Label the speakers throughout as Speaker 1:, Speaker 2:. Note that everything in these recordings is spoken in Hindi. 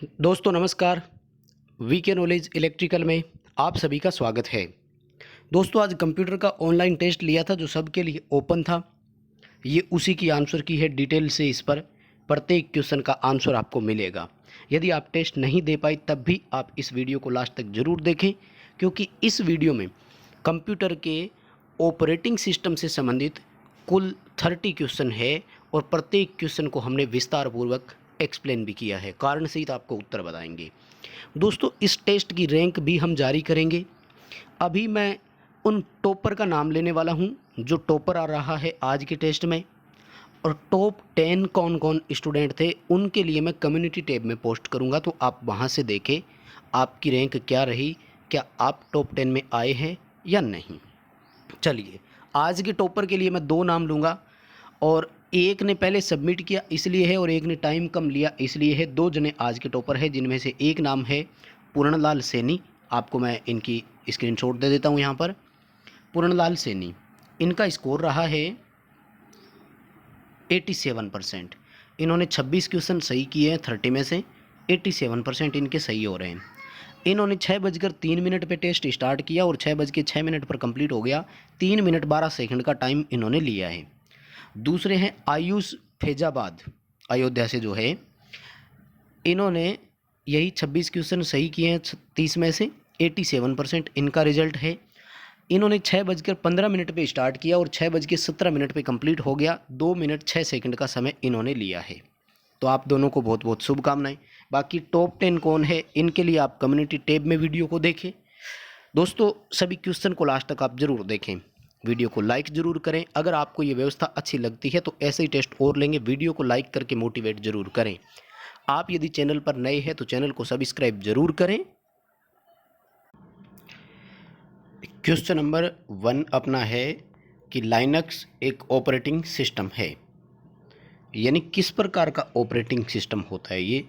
Speaker 1: दोस्तों नमस्कार। वीके नॉलेज इलेक्ट्रिकल में आप सभी का स्वागत है। दोस्तों आज कंप्यूटर का ऑनलाइन टेस्ट लिया था जो सबके लिए ओपन था। ये उसी की आंसर की है डिटेल से। इस पर प्रत्येक क्वेश्चन का आंसर आपको मिलेगा। यदि आप टेस्ट नहीं दे पाए तब भी आप इस वीडियो को लास्ट तक ज़रूर देखें, क्योंकि इस वीडियो में कंप्यूटर के ऑपरेटिंग सिस्टम से संबंधित कुल 30 क्वेश्चन है और प्रत्येक क्वेश्चन को हमने विस्तार पूर्वक एक्सप्लेन भी किया है। कारण सहित आपको उत्तर बताएंगे। दोस्तों इस टेस्ट की रैंक भी हम जारी करेंगे। अभी मैं उन टॉपर का नाम लेने वाला हूं जो टॉपर आ रहा है आज के टेस्ट में, और टॉप 10 कौन कौन स्टूडेंट थे उनके लिए मैं कम्युनिटी टैब में पोस्ट करूंगा, तो आप वहां से देखें आपकी रैंक क्या रही, क्या आप टॉप 10 में आए हैं या नहीं। चलिए आज के टॉपर के लिए मैं 2 नाम लूँगा, और एक ने पहले सबमिट किया इसलिए है और एक ने टाइम कम लिया इसलिए है। 2 जने आज के टॉपर है, जिनमें से एक नाम है पूर्णलाल सैनी। आपको मैं इनकी स्क्रीनशॉट दे देता हूं यहाँ पर। पूर्णलाल सैनी, इनका स्कोर रहा है 87%। इन्होंने 26 क्वेश्चन सही किए हैं 30 में से। 87% इनके सही हो रहे हैं। इन्होंने 6:03 पे टेस्ट स्टार्ट किया और 6:06 पर कंप्लीट हो गया। 3 मिनट 12 सेकंड का टाइम इन्होंने लिया है। दूसरे हैं आयुष फैजाबाद, अयोध्या से जो है। इन्होंने यही 26 क्वेश्चन सही किए हैं 30 में से। 87% इनका रिजल्ट है। इन्होंने 6:15 पे स्टार्ट किया और 6:17 पे कंप्लीट हो गया। 2 मिनट 6 सेकंड का समय इन्होंने लिया है। तो आप दोनों को बहुत बहुत शुभकामनाएं। बाकी टॉप 10 कौन है इनके लिए आप कम्युनिटी टैब में वीडियो को देखें। दोस्तों सभी क्वेश्चन को लास्ट तक आप ज़रूर देखें। वीडियो को लाइक ज़रूर करें। अगर आपको ये व्यवस्था अच्छी लगती है तो ऐसे ही टेस्ट और लेंगे। वीडियो को लाइक करके मोटिवेट ज़रूर करें। आप यदि चैनल पर नए हैं तो चैनल को सब्सक्राइब ज़रूर करें। क्वेश्चन नंबर 1 अपना है कि लाइनक्स एक ऑपरेटिंग सिस्टम है, यानी किस प्रकार का ऑपरेटिंग सिस्टम होता है ये।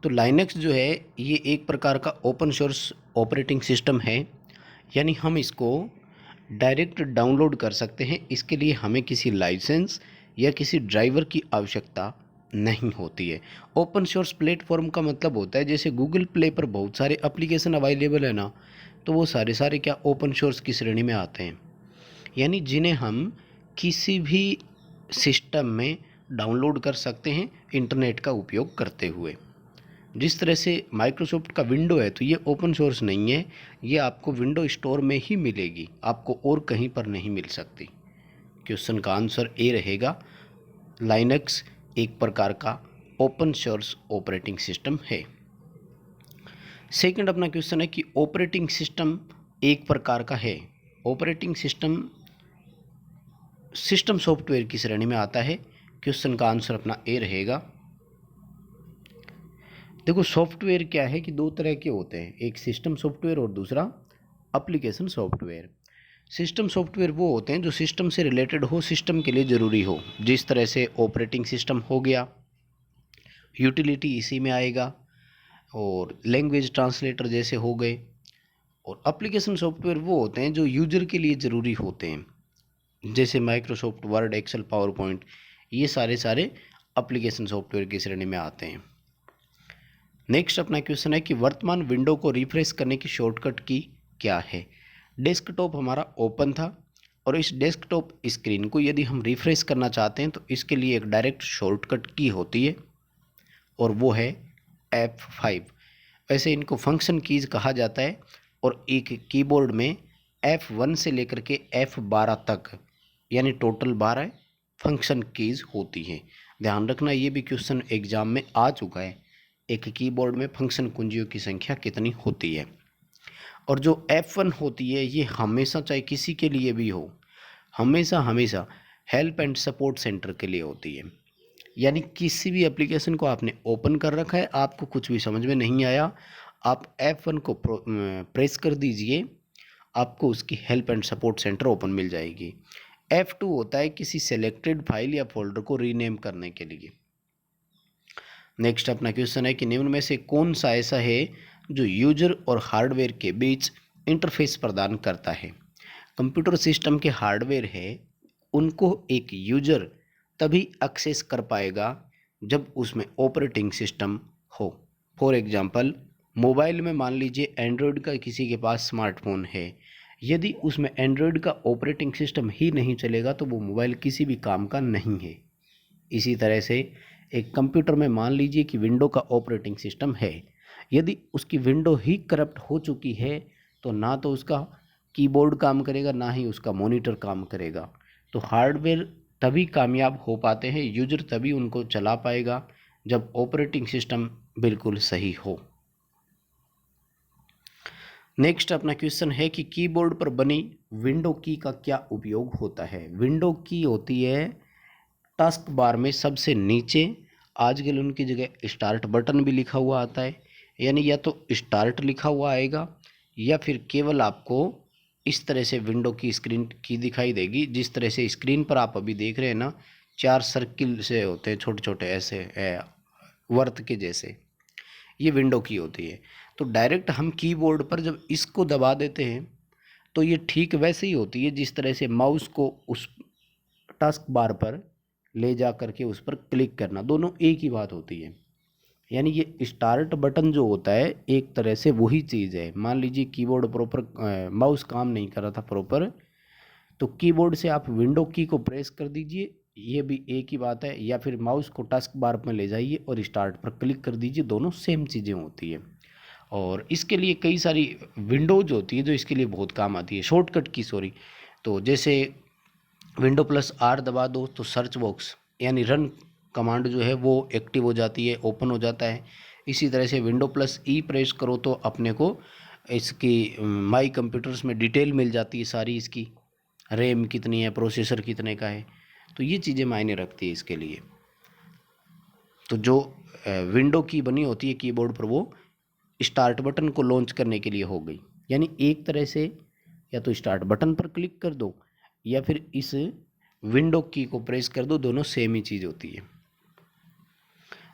Speaker 1: तो लाइनक्स जो है ये एक प्रकार का ओपन सोर्स ऑपरेटिंग सिस्टम है, यानी हम इसको डायरेक्ट डाउनलोड कर सकते हैं। इसके लिए हमें किसी लाइसेंस या किसी ड्राइवर की आवश्यकता नहीं होती है। ओपन सोर्स प्लेटफॉर्म का मतलब होता है जैसे गूगल प्ले पर बहुत सारे एप्लीकेशन अवेलेबल है ना, तो वो सारे क्या ओपन सोर्स की श्रेणी में आते हैं, यानी जिन्हें हम किसी भी सिस्टम में डाउनलोड कर सकते हैं इंटरनेट का उपयोग करते हुए। जिस तरह से माइक्रोसॉफ्ट का विंडो है तो ये ओपन सोर्स नहीं है, ये आपको विंडो स्टोर में ही मिलेगी, आपको और कहीं पर नहीं मिल सकती। क्वेश्चन का आंसर ए रहेगा। लाइनक्स एक प्रकार का ओपन सोर्स ऑपरेटिंग सिस्टम है। सेकंड अपना क्वेश्चन है कि ऑपरेटिंग सिस्टम एक प्रकार का है। ऑपरेटिंग सिस्टम सिस्टम सॉफ्टवेयर की श्रेणी में आता है। क्वेश्चन का आंसर अपना ए रहेगा। देखो सॉफ्टवेयर क्या है कि 2 तरह के होते हैं, एक सिस्टम सॉफ्टवेयर और दूसरा एप्लीकेशन सॉफ्टवेयर। सिस्टम सॉफ्टवेयर वो होते हैं जो सिस्टम से रिलेटेड हो, सिस्टम के लिए ज़रूरी हो। जिस तरह से ऑपरेटिंग सिस्टम हो गया, यूटिलिटी इसी में आएगा, और लैंग्वेज ट्रांसलेटर जैसे हो गए। और एप्लीकेशन सॉफ्टवेयर वो होते हैं जो यूजर के लिए ज़रूरी होते हैं, जैसे Microsoft Word, Excel, PowerPoint. ये सारे एप्लीकेशन सॉफ्टवेयर की श्रेणी में आते हैं। नेक्स्ट अपना क्वेश्चन है कि वर्तमान विंडो को रिफ्रेश करने की शॉर्टकट की क्या है। डेस्कटॉप हमारा ओपन था और इस डेस्कटॉप स्क्रीन को यदि हम रिफ्रेश करना चाहते हैं तो इसके लिए एक डायरेक्ट शॉर्टकट की होती है और वो है F5। वैसे इनको फंक्शन कीज कहा जाता है और एक कीबोर्ड में F1 से लेकर के F12 तक, यानी टोटल 12 फंक्शन कीज होती हैं। ध्यान रखना ये भी क्वेश्चन एग्जाम में आ चुका है, एक कीबोर्ड में फंक्शन कुंजियों की संख्या कितनी होती है। और जो F1 होती है ये हमेशा, चाहे किसी के लिए भी हो, हमेशा हेल्प एंड सपोर्ट सेंटर के लिए होती है। यानी किसी भी एप्लीकेशन को आपने ओपन कर रखा है, आपको कुछ भी समझ में नहीं आया, आप F1 को प्रेस कर दीजिए, आपको उसकी help and support centre open मिल जाएगी। F2 होता है किसी सेलेक्टेड फाइल या फोल्डर को रीनेम करने के लिए। नेक्स्ट अपना क्वेश्चन है कि निम्न में से कौन सा ऐसा है जो यूजर और हार्डवेयर के बीच इंटरफेस प्रदान करता है। कंप्यूटर सिस्टम के हार्डवेयर है उनको एक यूजर तभी एक्सेस कर पाएगा जब उसमें ऑपरेटिंग सिस्टम हो। फॉर एग्जांपल मोबाइल में मान लीजिए एंड्रॉयड का किसी के पास स्मार्टफोन है, यदि उसमें एंड्रॉयड का ऑपरेटिंग सिस्टम ही नहीं चलेगा तो वो मोबाइल किसी भी काम का नहीं है। इसी तरह से एक कंप्यूटर में मान लीजिए कि विंडो का ऑपरेटिंग सिस्टम है, यदि उसकी विंडो ही करप्ट हो चुकी है तो ना तो उसका कीबोर्ड काम करेगा ना ही उसका मॉनिटर काम करेगा। तो हार्डवेयर तभी कामयाब हो पाते हैं, यूजर तभी उनको चला पाएगा जब ऑपरेटिंग सिस्टम बिल्कुल सही हो। नेक्स्ट अपना क्वेश्चन है कि कीबोर्ड पर बनी विंडो की का क्या उपयोग होता है। विंडो की होती है टास्क बार में सबसे नीचे, आजकल उनकी जगह स्टार्ट बटन भी लिखा हुआ आता है, यानी या तो स्टार्ट लिखा हुआ आएगा या फिर केवल आपको इस तरह से विंडो की स्क्रीन की दिखाई देगी। जिस तरह से स्क्रीन पर आप अभी देख रहे हैं ना, 4 सर्किल से होते हैं छोटे छोटे ऐसे वर्त के जैसे, ये विंडो की होती है। तो डायरेक्ट हम कीबोर्ड पर जब इसको दबा देते हैं तो ये ठीक वैसे ही होती है जिस तरह से माउस को उस टास्क बार पर ले जा करके उस पर क्लिक करना, दोनों एक ही बात होती है। यानी ये स्टार्ट बटन जो होता है एक तरह से वही चीज़ है। मान लीजिए कीबोर्ड प्रॉपर माउस काम नहीं कर रहा था प्रॉपर, तो कीबोर्ड से आप विंडो की को प्रेस कर दीजिए, ये भी एक ही बात है। या फिर माउस को टास्क बार में ले जाइए और स्टार्ट पर क्लिक कर दीजिए, दोनों सेम चीज़ें होती है। और इसके लिए कई सारी विंडोज होती है जो इसके लिए बहुत काम आती है, शॉर्टकट की सॉरी। तो जैसे विंडो प्लस आर दबा दो तो सर्च बॉक्स यानी रन कमांड जो है वो एक्टिव हो जाती है, ओपन हो जाता है। इसी तरह से विंडो प्लस ई प्रेस करो तो अपने को इसकी माई कंप्यूटर्स में डिटेल मिल जाती है सारी, इसकी रैम कितनी है, प्रोसेसर कितने का है। तो ये चीज़ें मायने रखती है इसके लिए। तो जो विंडो की बनी होती है कीबोर्ड पर वो स्टार्ट बटन को लॉन्च करने के लिए हो गई। यानी एक तरह से या तो स्टार्ट बटन पर क्लिक कर दो या फिर इस विंडो की को प्रेस कर दो, दोनों सेम ही चीज़ होती है।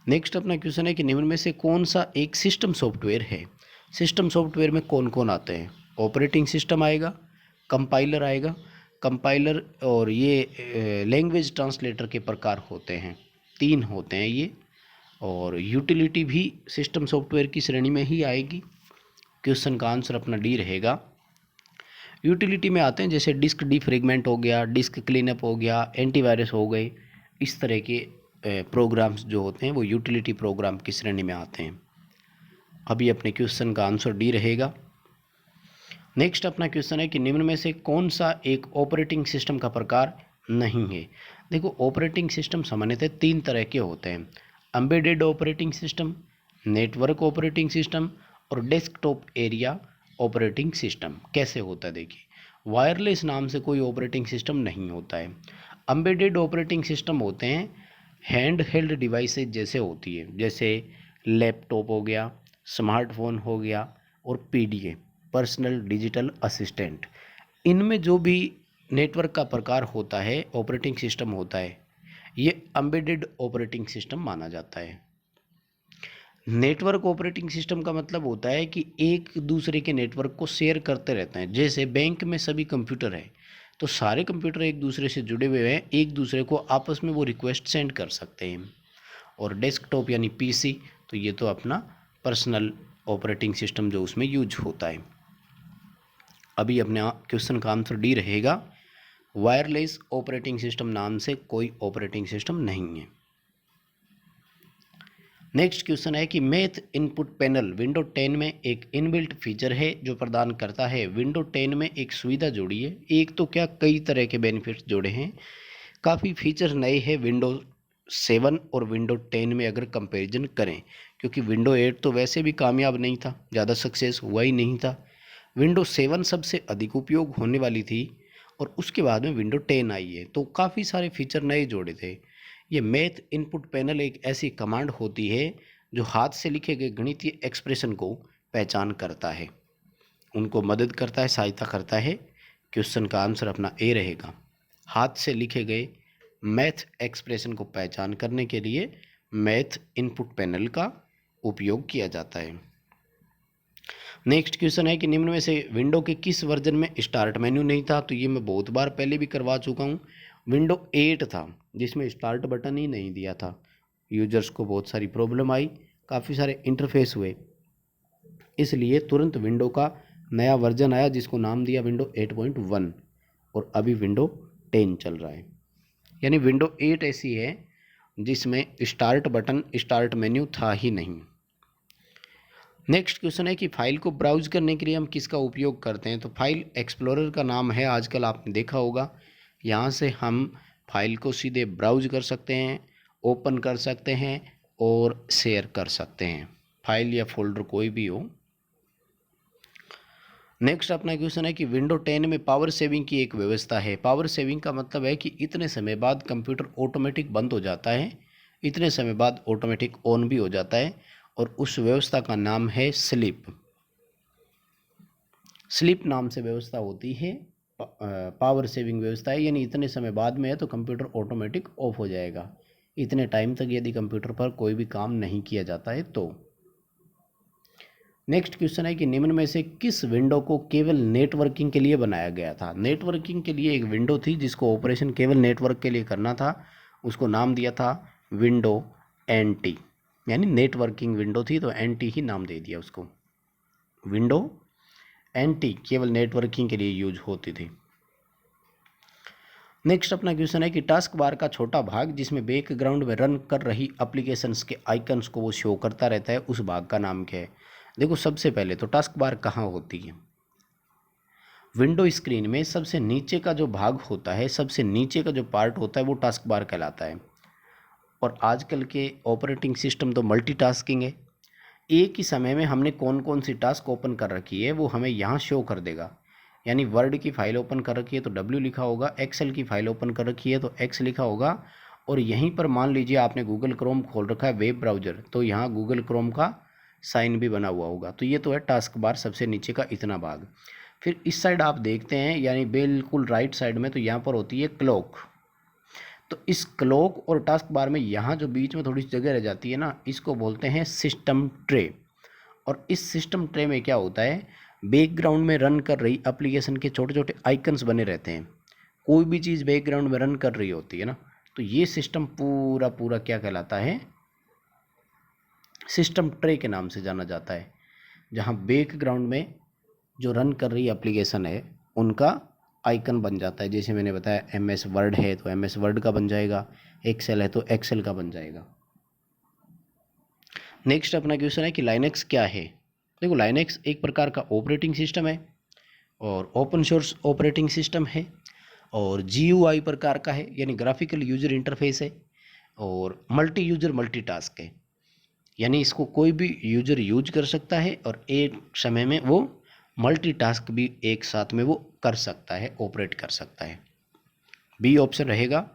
Speaker 1: नेक्स्ट अपना क्वेश्चन है कि निम्न में से कौन सा एक सिस्टम सॉफ्टवेयर है। सिस्टम सॉफ्टवेयर में कौन कौन आते हैं। ऑपरेटिंग सिस्टम आएगा, कंपाइलर आएगा, कंपाइलर और ये लैंग्वेज ट्रांसलेटर के प्रकार होते हैं, 3 होते हैं ये। और यूटिलिटी भी सिस्टम सॉफ्टवेयर की श्रेणी में ही आएगी। क्वेश्चन का आंसर अपना डी रहेगा। यूटिलिटी में आते हैं जैसे डिस्क डिफ्रेगमेंट हो गया, डिस्क क्लीनअप हो गया, एंटीवायरस हो गए, इस तरह के प्रोग्राम्स जो होते हैं वो यूटिलिटी प्रोग्राम की श्रेणी में आते हैं। अभी अपने क्वेश्चन का आंसर डी रहेगा। नेक्स्ट अपना क्वेश्चन है कि निम्न में से कौन सा एक ऑपरेटिंग सिस्टम का प्रकार नहीं है। देखो ऑपरेटिंग सिस्टम सामान्यतः 3 तरह के होते हैं, embedded operating system, network operating system और डेस्कटॉप एरिया ऑपरेटिंग सिस्टम। कैसे होता है देखिए, वायरलेस नाम से कोई ऑपरेटिंग सिस्टम नहीं होता है। एम्बेडेड ऑपरेटिंग सिस्टम होते हैं हैंड हेल्ड डिवाइसेज जैसे होती है, जैसे लैपटॉप हो गया, स्मार्टफोन हो गया और पीडीए पर्सनल डिजिटल असिस्टेंट। इनमें जो भी नेटवर्क का प्रकार होता है, ऑपरेटिंग सिस्टम होता है, ये एम्बेडेड ऑपरेटिंग सिस्टम माना जाता है। नेटवर्क ऑपरेटिंग सिस्टम का मतलब होता है कि एक दूसरे के नेटवर्क को शेयर करते रहते हैं। जैसे बैंक में सभी कंप्यूटर हैं तो सारे कंप्यूटर एक दूसरे से जुड़े हुए हैं, एक दूसरे को आपस में वो रिक्वेस्ट सेंड कर सकते हैं। और डेस्कटॉप यानी पीसी, तो ये तो अपना पर्सनल ऑपरेटिंग सिस्टम जो उसमें यूज होता है। अभी अपने क्वेश्चन का आंसर डी रहेगा। वायरलेस ऑपरेटिंग सिस्टम नाम से कोई ऑपरेटिंग सिस्टम नहीं है। नेक्स्ट क्वेश्चन है कि मैथ इनपुट पैनल विंडो 10 में एक इनबिल्ट फीचर है जो प्रदान करता है। विंडो 10 में एक सुविधा जोड़ी है, एक तो क्या कई तरह के बेनिफिट्स जोड़े हैं, काफ़ी फीचर नए हैं विंडो 7 और विंडो 10 में अगर कंपैरिजन करें, क्योंकि विंडो 8 तो वैसे भी कामयाब नहीं था, ज़्यादा सक्सेस हुआ ही नहीं था। विंडो 7 सबसे अधिक उपयोग होने वाली थी और उसके बाद में विंडो 10 आई है, तो काफ़ी सारे फीचर नए जोड़े थे। ये मैथ इनपुट पैनल एक ऐसी कमांड होती है जो हाथ से लिखे गए गणितीय एक्सप्रेशन को पहचान करता है, उनको मदद करता है, सहायता करता है। क्वेश्चन का आंसर अपना ए रहेगा। हाथ से लिखे गए मैथ एक्सप्रेशन को पहचान करने के लिए मैथ इनपुट पैनल का उपयोग किया जाता है। नेक्स्ट क्वेश्चन है कि निम्न में से विंडो के किस वर्जन में स्टार्ट मेन्यू नहीं था। तो ये मैं बहुत बार पहले भी करवा चुका हूँ। विंडो 8 था जिसमें स्टार्ट बटन ही नहीं दिया था, यूजर्स को बहुत सारी प्रॉब्लम आई काफ़ी सारे इंटरफेस हुए, इसलिए तुरंत विंडो का नया वर्जन आया जिसको नाम दिया विंडो 8.1 और अभी विंडो 10 चल रहा है। यानी विंडो 8 ऐसी है जिसमें स्टार्ट बटन, स्टार्ट मेन्यू था ही नहीं। नेक्स्ट क्वेश्चन है कि फाइल को ब्राउज करने के लिए हम किसका उपयोग करते हैं। तो फाइल एक्सप्लोरर का नाम है, आजकल आपने देखा होगा। यहाँ से हम फाइल को सीधे ब्राउज कर सकते हैं, ओपन कर सकते हैं और शेयर कर सकते हैं, फाइल या फोल्डर कोई भी हो। नेक्स्ट अपना क्वेश्चन है कि विंडो 10 में पावर सेविंग की एक व्यवस्था है। पावर सेविंग का मतलब है कि इतने समय बाद कंप्यूटर ऑटोमेटिक बंद हो जाता है, इतने समय बाद ऑटोमेटिक ऑन भी हो जाता है, और उस व्यवस्था का नाम है स्लीप। स्लीप नाम से व्यवस्था होती है, पावर सेविंग व्यवस्था है, यानी इतने समय बाद में है तो कंप्यूटर ऑटोमेटिक ऑफ हो जाएगा, इतने टाइम तक यदि कंप्यूटर पर कोई भी काम नहीं किया जाता है तो। नेक्स्ट क्वेश्चन है कि निम्न में से किस विंडो को केवल नेटवर्किंग के लिए बनाया गया था। नेटवर्किंग के लिए एक विंडो थी जिसको ऑपरेशन केवल नेटवर्क के लिए करना था, उसको नाम दिया था विंडो NT, यानी नेटवर्किंग विंडो थी तो NT ही नाम दे दिया उसको। विंडो NT केवल नेटवर्किंग के लिए यूज होती थी। नेक्स्ट अपना क्वेश्चन है कि टास्क बार का छोटा भाग जिसमें बैकग्राउंड में रन कर रही एप्लीकेशंस के आइकन्स को वो शो करता रहता है, उस भाग का नाम क्या है। देखो सबसे पहले तो टास्क बार कहाँ होती है। विंडो स्क्रीन में सबसे नीचे का जो भाग होता है, सबसे नीचे का जो पार्ट होता है वो टास्क बार कहलाता है। और आजकल के ऑपरेटिंग सिस्टम तो मल्टीटास्किंग है, एक ही समय में हमने कौन कौन सी टास्क ओपन कर रखी है वो हमें यहाँ शो कर देगा। यानी वर्ड की फाइल ओपन कर रखी है तो W लिखा होगा, एक्सेल की फाइल ओपन कर रखी है तो X लिखा होगा, और यहीं पर मान लीजिए आपने गूगल क्रोम खोल रखा है वेब ब्राउज़र, तो यहाँ गूगल क्रोम का साइन भी बना हुआ होगा। तो ये तो है टास्क बार सबसे नीचे का इतना भाग। फिर इस साइड आप देखते हैं, यानी बिल्कुल राइट साइड में, तो यहाँ पर होती है क्लॉक। तो इस क्लॉक और टास्क बार में यहाँ जो बीच में थोड़ी सी जगह रह जाती है ना, इसको बोलते हैं सिस्टम ट्रे। और इस सिस्टम ट्रे में क्या होता है, बैकग्राउंड में रन कर रही एप्लीकेशन के छोटे छोटे आइकन्स बने रहते हैं। कोई भी चीज़ बैकग्राउंड में रन कर रही होती है ना, तो ये सिस्टम पूरा पूरा क्या कहलाता है, सिस्टम ट्रे के नाम से जाना जाता है। जहाँ बैकग्राउंड में जो रन कर रही एप्लीकेशन है उनका आइकन बन जाता है। जैसे मैंने बताया MS वर्ड है तो MS वर्ड का बन जाएगा, एक्सेल है तो एक्सेल का बन जाएगा। नेक्स्ट अपना क्वेश्चन है कि लाइनेक्स क्या है। देखो लाइनेक्स एक प्रकार का ऑपरेटिंग सिस्टम है और ओपन सोर्स ऑपरेटिंग सिस्टम है, और GUI प्रकार का है, यानी ग्राफिकल यूजर इंटरफेस है, और मल्टी यूजर मल्टीटास्क है, यानी इसको कोई भी यूजर यूज कर सकता है और एक समय में वो मल्टीटास्क भी एक साथ में वो कर सकता है, ऑपरेट कर सकता है। बी ऑप्शन रहेगा,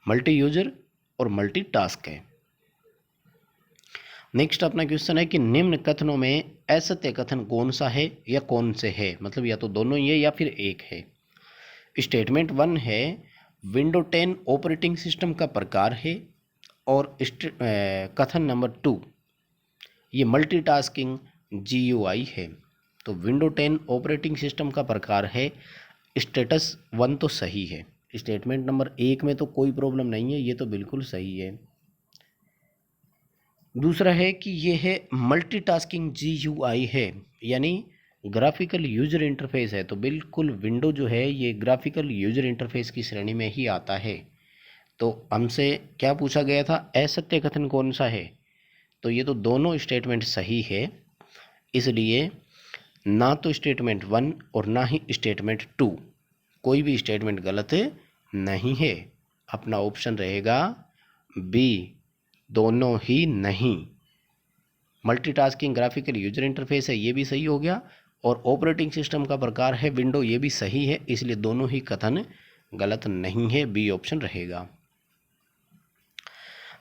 Speaker 1: मल्टी यूजर और मल्टीटास्क है। नेक्स्ट अपना क्वेश्चन है कि निम्न कथनों में असत्य कथन कौन सा है या कौन से है, मतलब या तो दोनों ही है या फिर एक है। स्टेटमेंट 1 है विंडो 10 ऑपरेटिंग सिस्टम का प्रकार है, और कथन नंबर 2 ये मल्टीटास्किंग GUI है। तो विंडो 10 ऑपरेटिंग सिस्टम का प्रकार है, स्टेटस 1 तो सही है। स्टेटमेंट नंबर 1 में तो कोई प्रॉब्लम नहीं है, ये तो बिल्कुल सही है। दूसरा है कि ये है मल्टीटास्किंग GUI है, यानी ग्राफिकल यूजर इंटरफेस है, तो बिल्कुल विंडो जो है ये ग्राफिकल यूजर इंटरफेस की श्रेणी में ही आता है। तो हमसे क्या पूछा गया था, असत्य कथन कौन सा है, तो ये तो दोनों स्टेटमेंट सही है, इसलिए ना तो स्टेटमेंट 1 और ना ही स्टेटमेंट 2, कोई भी स्टेटमेंट गलत नहीं है। अपना ऑप्शन रहेगा बी, दोनों ही नहीं। मल्टीटास्किंग ग्राफिकल यूजर इंटरफेस है, ये भी सही हो गया, और ऑपरेटिंग सिस्टम का प्रकार है विंडो, ये भी सही है, इसलिए दोनों ही कथन गलत नहीं है, बी ऑप्शन रहेगा।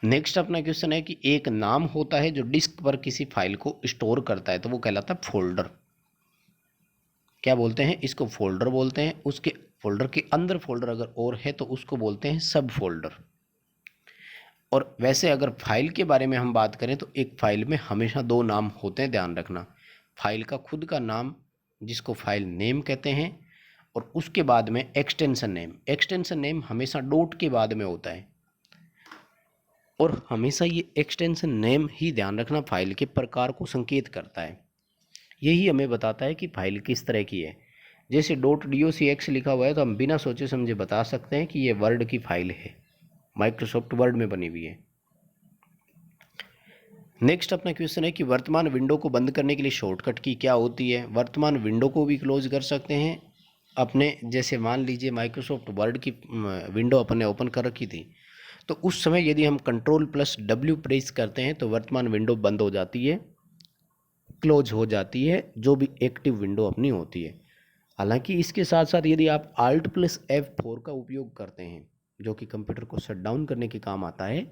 Speaker 1: नेक्स्ट अपना क्वेश्चन है कि एक नाम होता है जो डिस्क पर किसी फाइल को स्टोर करता है, तो वो कहलाता है फोल्डर। क्या बोलते हैं इसको, फोल्डर बोलते हैं। उसके फोल्डर के अंदर फोल्डर अगर और है तो उसको बोलते हैं सब फोल्डर। और वैसे अगर फाइल के बारे में हम बात करें तो एक फाइल में हमेशा 2 नाम होते हैं, ध्यान रखना। फाइल का खुद का नाम जिसको फाइल नेम कहते हैं, और उसके बाद में एक्सटेंशन नेम। एक्सटेंशन नेम हमेशा डॉट के बाद में होता है। और हमेशा ये एक्सटेंशन नेम ही ध्यान रखना फाइल के प्रकार को संकेत करता है। यही हमें बताता है कि फाइल किस तरह की है। जैसे .docx लिखा हुआ है तो हम बिना सोचे समझे बता सकते हैं कि ये वर्ड की फाइल है, माइक्रोसॉफ्ट वर्ड में बनी हुई है। नेक्स्ट अपना क्वेश्चन है कि वर्तमान विंडो को बंद करने के लिए शॉर्टकट की क्या होती है। वर्तमान विंडो को भी क्लोज कर सकते हैं अपने, जैसे मान लीजिए माइक्रोसॉफ्ट वर्ड की विंडो अपने ओपन कर रखी थी, तो उस समय यदि हम Ctrl+W प्रेस करते हैं तो वर्तमान विंडो बंद हो जाती है, क्लोज हो जाती है, जो भी एक्टिव विंडो अपनी होती है। हालांकि इसके साथ साथ यदि आप Alt+F4 का उपयोग करते हैं, जो कि कंप्यूटर को शट डाउन करने के काम आता है,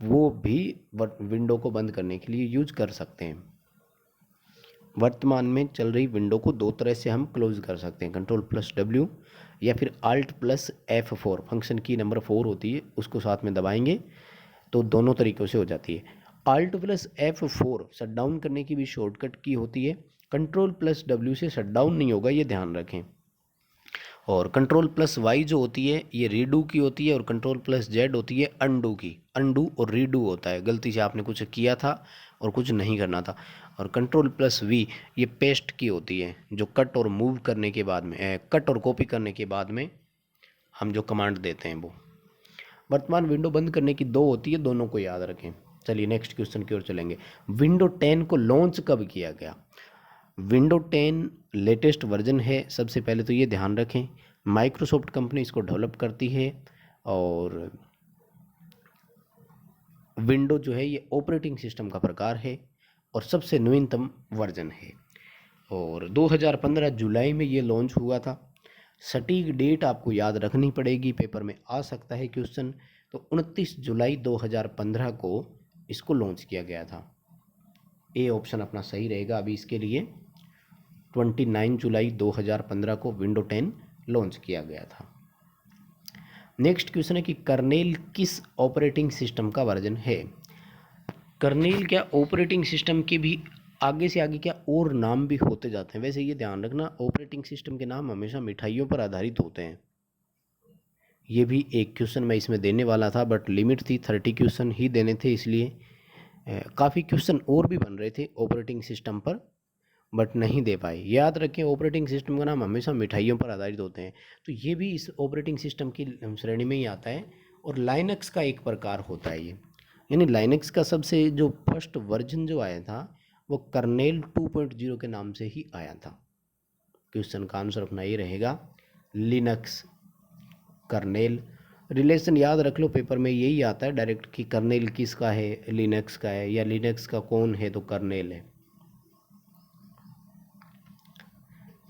Speaker 1: वो भी विंडो को बंद करने के लिए यूज कर सकते हैं। वर्तमान में चल रही विंडो को दो तरह से हम क्लोज कर सकते हैं, Ctrl+W या फिर Alt+F4, फंक्शन की नंबर 4 होती है, उसको साथ में दबाएंगे तो दोनों तरीक़ों से हो जाती है। Alt+F4 शट डाउन करने की भी शॉर्टकट की होती है। Ctrl+W से शट डाउन नहीं होगा, ये ध्यान रखें। और Ctrl+Y जो होती है ये रीडू की होती है, और Ctrl+Z होती है अनडू की। अनडू और रीडू होता है, गलती से आपने कुछ किया था और कुछ नहीं करना था। और Ctrl+V ये पेस्ट की होती है, जो कट और मूव करने के बाद में, कट और कॉपी करने के बाद में हम जो कमांड देते हैं वो। वर्तमान विंडो बंद करने की दो होती है, दोनों को याद रखें। चलिए नेक्स्ट क्वेश्चन की ओर चलेंगे। विंडो 10 को लॉन्च कब किया गया। विंडो 10 लेटेस्ट वर्जन है, सबसे पहले तो ये ध्यान रखें। माइक्रोसॉफ्ट कंपनी इसको डेवलप करती है, और विंडो जो है ये ऑपरेटिंग सिस्टम का प्रकार है और सबसे नवीनतम वर्जन है। और 2015 जुलाई में ये लॉन्च हुआ था। सटीक डेट आपको याद रखनी पड़ेगी, पेपर में आ सकता है क्वेश्चन। तो 29 जुलाई 2015 को इसको लॉन्च किया गया था। ए ऑप्शन अपना सही रहेगा अभी इसके लिए। 29 जुलाई 2015 को विंडो 10 लॉन्च किया गया था। नेक्स्ट क्वेश्चन है कि कर्नेल किस ऑपरेटिंग सिस्टम का वर्जन है। कर्नेल क्या ऑपरेटिंग सिस्टम के भी आगे से आगे क्या और नाम भी होते जाते हैं। वैसे ये ध्यान रखना, ऑपरेटिंग सिस्टम के नाम हमेशा मिठाइयों पर आधारित होते हैं। ये भी एक क्वेश्चन मैं इसमें देने वाला था, बट लिमिट थी 30 क्वेश्चन ही देने थे, इसलिए काफ़ी क्वेश्चन और भी बन रहे थे ऑपरेटिंग सिस्टम पर, बट नहीं दे पाए। याद रखें, ऑपरेटिंग सिस्टम का नाम हमेशा मिठाइयों पर आधारित होते हैं, तो ये भी इस ऑपरेटिंग सिस्टम की श्रेणी में ही आता है। और लाइनक्स का एक प्रकार होता है ये, यानी लाइनक्स का सबसे जो फर्स्ट वर्जन जो आया था वो कर्नेल 2.0 के नाम से ही आया था। क्वेश्चन का आंसर अपना ये रहेगा, लिनक्स कर्नेल। रिलेशन याद रख लो, पेपर में यही आता है डायरेक्ट कि कर्नेल किसका है, लिनक्स का है, या लिनक्स का कौन है तो कर्नेल है।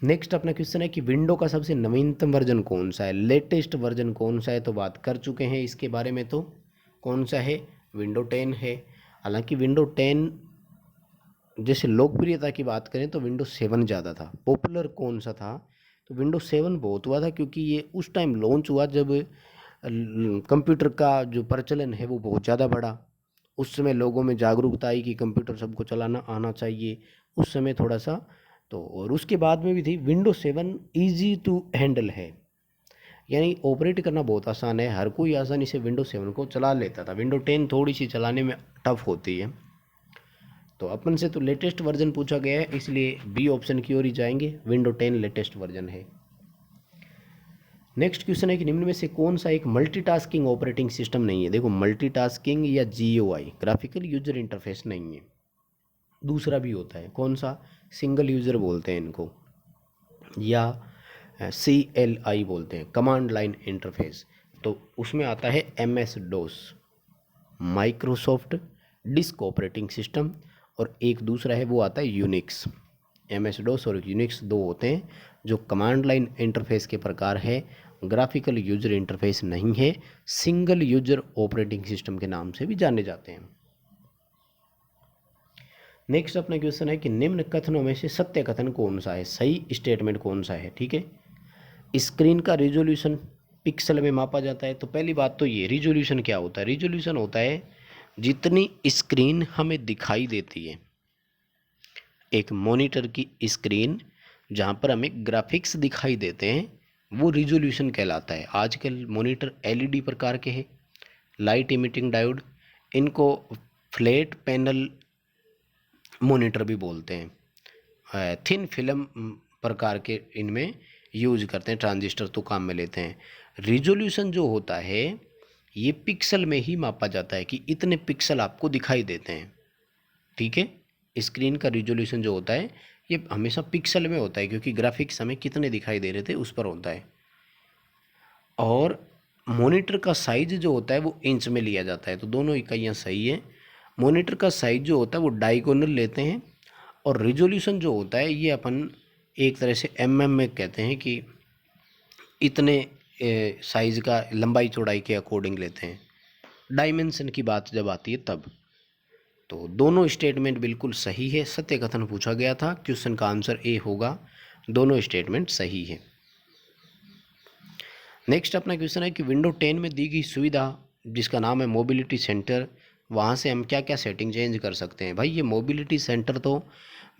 Speaker 1: नेक्स्ट अपना क्वेश्चन है कि विंडो का सबसे नवीनतम वर्जन कौन सा है, लेटेस्ट वर्जन कौन सा है। तो बात कर चुके हैं इसके बारे में, तो कौन सा है, विंडो 10 है। हालांकि विंडो 10 जैसे लोकप्रियता की बात करें तो विंडो 7 ज़्यादा था। पॉपुलर कौन सा था, तो विंडो 7 बहुत हुआ था, क्योंकि ये उस टाइम लॉन्च हुआ जब कंप्यूटर का जो प्रचलन है वो बहुत ज़्यादा बढ़ा। उस समय लोगों में जागरूकता आई कि कंप्यूटर सबको चलाना आना चाहिए, उस समय थोड़ा सा तो। और उसके बाद में भी थी विंडो 7 ईजी टू हैंडल है, यानी ऑपरेट करना बहुत आसान है, हर कोई आसानी से विंडो 7 को चला लेता था। विंडो 10 थोड़ी सी चलाने में टफ होती है। तो अपन से तो लेटेस्ट वर्जन पूछा गया है, इसलिए बी ऑप्शन की ओर ही जाएंगे, विंडो 10 लेटेस्ट वर्जन है। नेक्स्ट क्वेश्चन है कि निम्न में से कौन सा एक मल्टीटास्किंग ऑपरेटिंग सिस्टम नहीं है। देखो, मल्टीटास्किंग या जीयूआई ग्राफिकल यूजर इंटरफेस नहीं है। दूसरा भी होता है, कौन सा, सिंगल यूज़र बोलते हैं इनको, या CLI बोलते हैं, कमांड लाइन इंटरफेस। तो उसमें आता है MS-DOS, Microsoft disk operating system, और एक दूसरा है वो आता है यूनिक्स। MS-DOS और यूनिक्स दो होते हैं जो कमांड लाइन इंटरफेस के प्रकार है, ग्राफिकल यूजर इंटरफेस नहीं है, सिंगल यूजर ऑपरेटिंग सिस्टम के नाम से भी जाने जाते हैं। नेक्स्ट अपना क्वेश्चन है कि निम्न कथनों में से सत्य कथन कौन सा है, सही स्टेटमेंट कौन सा है। ठीक है, स्क्रीन का रिजोल्यूशन पिक्सल में मापा जाता है। तो पहली बात तो ये, रिजोल्यूशन क्या होता है, रिजोल्यूशन होता है जितनी स्क्रीन हमें दिखाई देती है, एक मॉनिटर की स्क्रीन जहाँ पर हमें ग्राफिक्स दिखाई देते हैं वो रिजोल्यूशन कहलाता है। आजकल मॉनिटर LED प्रकार के हैं, लाइट इमिटिंग डायोड, इनको फ्लैट पैनल मॉनिटर भी बोलते हैं। थिन फिल्म प्रकार के इनमें यूज करते हैं, ट्रांजिस्टर तो काम में लेते हैं। रिजोल्यूशन जो होता है ये पिक्सल में ही मापा जाता है कि इतने पिक्सल आपको दिखाई देते हैं, ठीक है। स्क्रीन का रिजोल्यूशन जो होता है ये हमेशा पिक्सल में होता है, क्योंकि ग्राफिक्स हमें कितने दिखाई दे रहे थे उस पर होता है। और मॉनिटर का साइज जो होता है वो इंच में लिया जाता है, तो दोनों इकाइयाँ सही है। मॉनिटर का साइज जो होता है वो डायगोनल लेते हैं, और रिजोल्यूशन जो होता है ये अपन एक तरह से में कहते हैं कि इतने साइज़ का लंबाई चौड़ाई के अकॉर्डिंग लेते हैं। डायमेंशन की बात जब आती है तब। तो दोनों स्टेटमेंट बिल्कुल सही है। सत्य कथन पूछा गया था, क्वेश्चन का आंसर ए होगा, दोनों स्टेटमेंट सही है। नेक्स्ट अपना क्वेश्चन है कि विंडो 10 में दी गई सुविधा जिसका नाम है मोबिलिटी सेंटर, वहाँ से हम क्या क्या सेटिंग चेंज कर सकते हैं। भाई ये मोबिलिटी सेंटर तो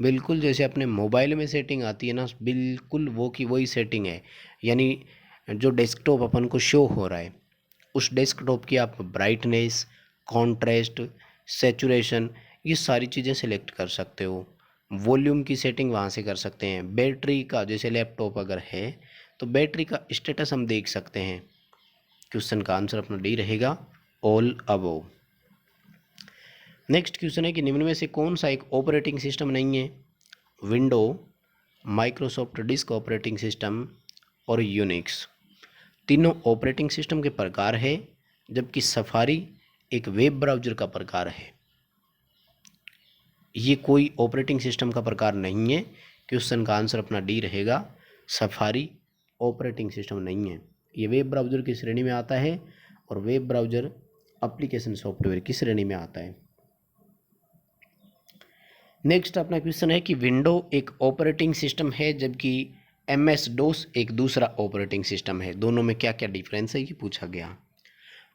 Speaker 1: बिल्कुल जैसे अपने मोबाइल में सेटिंग आती है ना, बिल्कुल वो की वही सेटिंग है। यानी जो डेस्कटॉप अपन को शो हो रहा है उस डेस्कटॉप की आप ब्राइटनेस, कॉन्ट्रास्ट, सैचुरेशन ये सारी चीज़ें सेलेक्ट कर सकते हो। वॉल्यूम की सेटिंग वहाँ से कर सकते हैं। बैटरी का जैसे लैपटॉप अगर है तो बैटरी का स्टेटस हम देख सकते हैं। क्वेश्चन का आंसर अपना डी रहेगा, ऑल अबव। नेक्स्ट क्वेश्चन है कि निम्न में से कौन सा एक ऑपरेटिंग सिस्टम नहीं है। Window, Microsoft disk operating system और यूनिक्स। तीनों ऑपरेटिंग सिस्टम के प्रकार है, जबकि सफारी एक वेब ब्राउज़र का प्रकार है। ये कोई ऑपरेटिंग सिस्टम का प्रकार नहीं है। क्वेश्चन का आंसर अपना डी रहेगा, सफारी ऑपरेटिंग सिस्टम नहीं है। ये वेब ब्राउज़र की श्रेणी में आता है और वेब ब्राउज़र एप्लीकेशन सॉफ्टवेयर की श्रेणी में आता है। नेक्स्ट अपना क्वेश्चन है कि विंडो एक ऑपरेटिंग सिस्टम है जबकि MS DOS एक दूसरा ऑपरेटिंग सिस्टम है। दोनों में क्या क्या डिफरेंस है ये पूछा गया।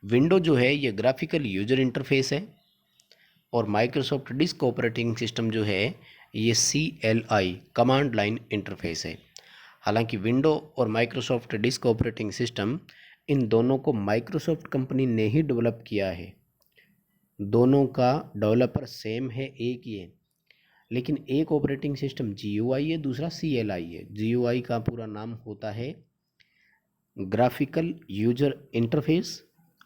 Speaker 1: विंडो जो है ये ग्राफिकल यूजर इंटरफेस है, और माइक्रोसॉफ्ट डिस्क ऑपरेटिंग सिस्टम जो है ये CLI कमांड लाइन इंटरफेस है। हालांकि विंडो और Microsoft disk operating system in दोनों को माइक्रोसॉफ्ट कंपनी ने ही डेवलप किया है। दोनों का डेवलपर सेम है, एक ही है, लेकिन एक ऑपरेटिंग सिस्टम GUI है, दूसरा CLI है। GUI का पूरा नाम होता है ग्राफिकल यूजर इंटरफेस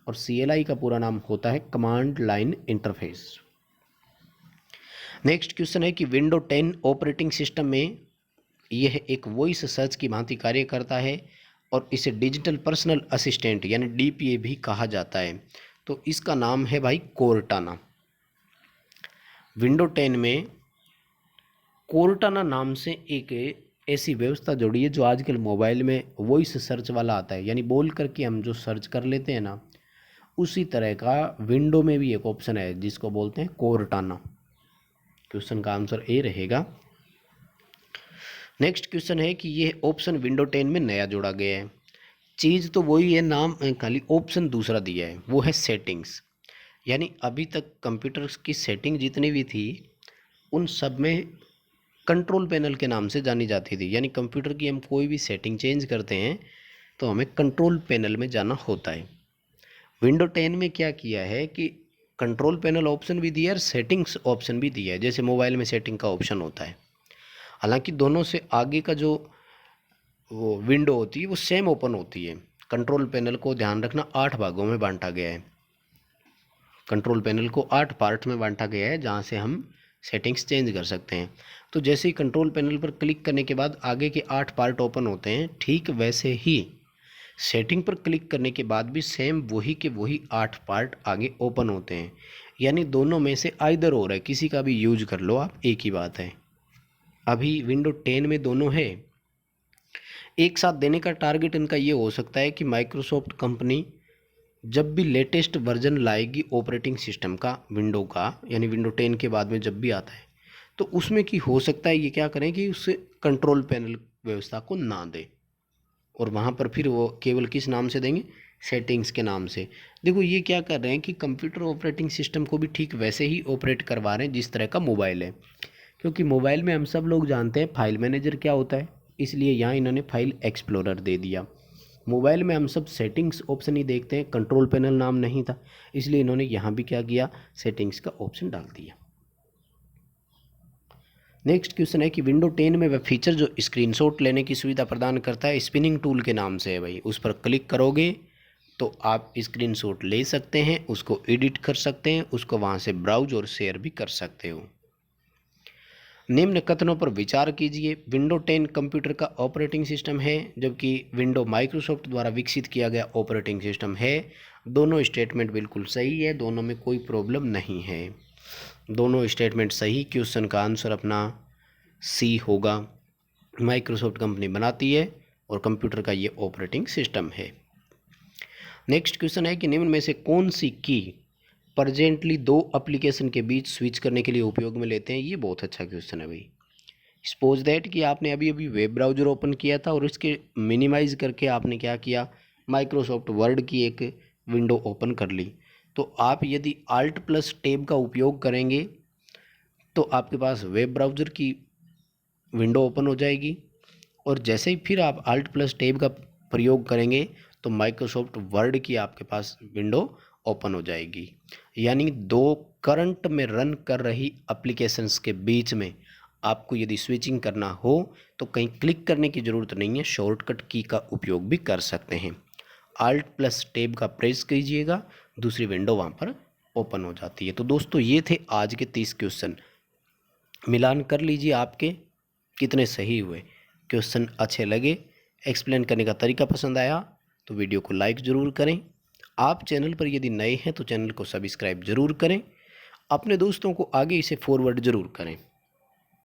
Speaker 1: और CLI का पूरा नाम होता है command line interface. Next question है कि विंडो 10 ऑपरेटिंग सिस्टम में यह एक वॉइस सर्च की भांति कार्य करता है और इसे डिजिटल पर्सनल असिस्टेंट यानी DPA भी कहा जाता है। तो इसका नाम है भाई कोर्टाना। विंडो 10 में कोर्टाना नाम से एक ऐसी व्यवस्था जुड़ी है जो आजकल मोबाइल में वॉइस सर्च वाला आता है, यानी बोल करके हम जो सर्च कर लेते हैं ना, उसी तरह का विंडो में भी एक ऑप्शन है जिसको बोलते हैं कोर्टाना। क्वेश्चन का आंसर ए रहेगा। नेक्स्ट क्वेश्चन है कि यह ऑप्शन विंडो 10 में नया जोड़ा गया है। चीज़ तो वही है, नाम खाली ऑप्शन दूसरा दिया है, वो है सेटिंग्स। यानी अभी तक कंप्यूटर्स की सेटिंग जितनी भी थी उन सब में कंट्रोल पैनल के नाम से जानी जाती थी। यानी कंप्यूटर की हम कोई भी सेटिंग चेंज करते हैं तो हमें कंट्रोल पैनल में जाना होता है। विंडो 10 में क्या किया है कि कंट्रोल पैनल ऑप्शन भी दिया है और सेटिंग्स ऑप्शन भी दिया है, जैसे मोबाइल में सेटिंग का ऑप्शन होता है। हालांकि दोनों से आगे का जो वो विंडो होती है वो सेम ओपन होती है। कंट्रोल पैनल को ध्यान रखना 8 भागों में बांटा गया है। कंट्रोल पैनल को 8 पार्ट में बांटा गया है जहाँ से हम सेटिंग्स चेंज कर सकते हैं। तो जैसे ही कंट्रोल पैनल पर क्लिक करने के बाद आगे के 8 पार्ट ओपन होते हैं, ठीक वैसे ही सेटिंग पर क्लिक करने के बाद भी सेम वही के वही 8 पार्ट आगे ओपन होते हैं। यानी दोनों में से आइदर हो रहा है, किसी का भी यूज कर लो आप, एक ही बात है। अभी विंडो 10 में दोनों है। एक साथ देने का टारगेट इनका ये हो सकता है कि माइक्रोसॉफ्ट कंपनी जब भी लेटेस्ट वर्जन लाएगी ऑपरेटिंग सिस्टम का विंडो का, यानी विंडो 10 के बाद में जब भी आता है, तो उसमें की हो सकता है ये क्या करें कि उससे कंट्रोल पैनल व्यवस्था को ना दे, और वहाँ पर फिर वो केवल किस नाम से देंगे, सेटिंग्स के नाम से। देखो ये क्या कर रहे हैं कि कंप्यूटर ऑपरेटिंग सिस्टम को भी ठीक वैसे ही ऑपरेट करवा रहे हैं जिस तरह का मोबाइल है। क्योंकि मोबाइल में हम सब लोग जानते हैं फाइल मैनेजर क्या होता है, इसलिए यहाँ इन्होंने फाइल एक्सप्लोरर दे दिया। मोबाइल में हम सब सेटिंग्स ऑप्शन ही देखते हैं, कंट्रोल पैनल नाम नहीं था, इसलिए इन्होंने यहाँ भी क्या किया, सेटिंग्स का ऑप्शन डाल दिया। नेक्स्ट क्वेश्चन है कि विंडो 10 में वह फीचर जो स्क्रीनशॉट लेने की सुविधा प्रदान करता है स्पिनिंग टूल के नाम से है भाई, उस पर क्लिक करोगे तो आप स्क्रीनशॉट ले सकते हैं, उसको एडिट कर सकते हैं, उसको वहाँ से ब्राउज और शेयर भी कर सकते हो। निम्न कथनों पर विचार कीजिए। विंडो 10 कंप्यूटर का ऑपरेटिंग सिस्टम है, जबकि विंडो माइक्रोसॉफ्ट द्वारा विकसित किया गया ऑपरेटिंग सिस्टम है। दोनों स्टेटमेंट बिल्कुल सही है, दोनों में कोई प्रॉब्लम नहीं है, दोनों स्टेटमेंट सही। क्वेश्चन का आंसर अपना सी होगा। माइक्रोसॉफ्ट कंपनी बनाती है और कंप्यूटर का ये ऑपरेटिंग सिस्टम है। नेक्स्ट क्वेश्चन है कि निम्न में से कौन सी की प्रेजेंटली दो एप्लीकेशन के बीच स्विच करने के लिए उपयोग में लेते हैं। ये बहुत अच्छा क्वेश्चन है भाई। सपोज दैट कि आपने अभी अभी वेब ब्राउज़र ओपन किया था और इसके मिनिमाइज़ करके आपने क्या किया, माइक्रोसॉफ्ट वर्ड की एक विंडो ओपन कर ली। तो आप यदि आल्ट प्लस टैब का उपयोग करेंगे तो आपके पास वेब ब्राउज़र की विंडो ओपन हो जाएगी, और जैसे ही फिर आप आल्ट प्लस टैब का प्रयोग करेंगे तो माइक्रोसॉफ्ट वर्ड की आपके पास विंडो ओपन हो जाएगी। यानी दो करंट में रन कर रही एप्लीकेशंस के बीच में आपको यदि स्विचिंग करना हो तो कहीं क्लिक करने की ज़रूरत नहीं है, शॉर्टकट की का उपयोग भी कर सकते हैं। आल्ट प्लस टैब का प्रेस कीजिएगा, दूसरी विंडो वहाँ पर ओपन हो जाती है। तो दोस्तों ये थे आज के 30 क्वेश्चन। मिलान कर लीजिए आपके कितने सही हुए। क्वेश्चन अच्छे लगे, एक्सप्लेन करने का तरीका पसंद आया तो वीडियो को लाइक ज़रूर करें। आप चैनल पर यदि नए हैं तो चैनल को सब्सक्राइब ज़रूर करें। अपने दोस्तों को आगे इसे फॉरवर्ड ज़रूर करें।